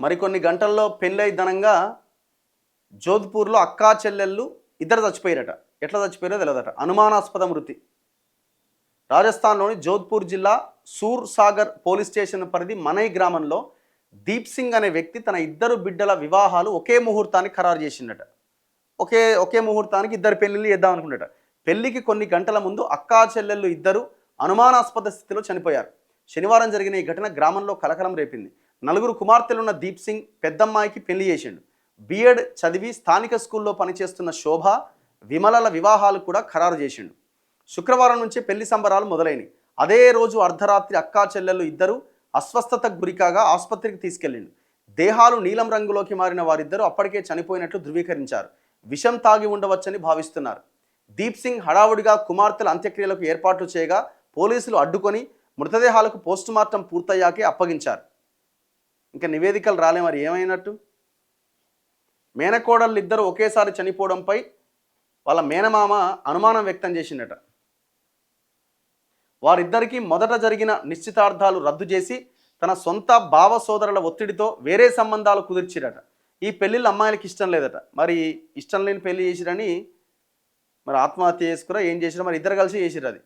మరికొన్ని గంటల్లో పెళ్ళై ధనంగా జోధ్పూర్లో అక్కా చెల్లెళ్ళు ఇద్దరు చచ్చిపోయారట. ఎట్లా చచ్చిపోయారో తెలియదట. అనుమానాస్పద మృతి. రాజస్థాన్లోని జోధ్పూర్ జిల్లా సూర్ సాగర్ పోలీస్ స్టేషన్ పరిధి మనై గ్రామంలో దీప్ సింగ్ అనే వ్యక్తి తన ఇద్దరు బిడ్డల వివాహాలు ఒకే ముహూర్తానికి ఖరారు చేసిండట. ఒకే ముహూర్తానికి ఇద్దరు పెళ్ళిళ్ళు చేద్దాం అనుకున్నట. పెళ్లికి కొన్ని గంటల ముందు అక్కా చెల్లెళ్ళు ఇద్దరు అనుమానాస్పద స్థితిలో చనిపోయారు. శనివారం జరిగిన ఈ ఘటన గ్రామంలో కలకలం రేపింది. నలుగురు కుమార్తెలున్న దీప్ సింగ్ పెద్దమ్మాయికి పెళ్లి చేసిండు. బిఎడ్ చదివి స్థానిక స్కూల్లో పనిచేస్తున్న శోభ, విమలల వివాహాలు కూడా ఖరారు చేసిండు. శుక్రవారం నుంచే పెళ్లి సంబరాలు మొదలైనవి. అదే రోజు అర్ధరాత్రి అక్కా చెల్లెళ్ళు ఇద్దరు అస్వస్థతకు గురికాగా ఆసుపత్రికి తీసుకెళ్లిండు. దేహాలు నీలం రంగులోకి మారిన వారిద్దరూ అప్పటికే చనిపోయినట్లు ధృవీకరించారు. విషం తాగి ఉండవచ్చని భావిస్తున్నారు. దీప్ సింగ్ హడావుడిగా కుమార్తెల అంత్యక్రియలకు ఏర్పాట్లు చేయగా పోలీసులు అడ్డుకొని మృతదేహాలకు పోస్టుమార్టం పూర్తయ్యాకే అప్పగించారు. ఇంకా నివేదికలు రాలే, మరి ఏమైనట్టు? మేనకోడళ్ళు ఇద్దరు ఒకేసారి చనిపోవడంపై వాళ్ళ మేనమామ అనుమానం వ్యక్తం చేసిండట. వారిద్దరికీ మొదట జరిగిన నిశ్చితార్థాలు రద్దు చేసి తన సొంత భావ సోదరుల ఒత్తిడితో వేరే సంబంధాలు కుదిర్చిరట. ఈ పెళ్ళిళ్ళు అమ్మాయిలకి ఇష్టం లేదట. మరి ఇష్టం లేని పెళ్లి చేసిరని మరి ఆత్మహత్య చేసుకురా ఏం చేసిరా, మరి ఇద్దరు కలిసి చేసిరు అది.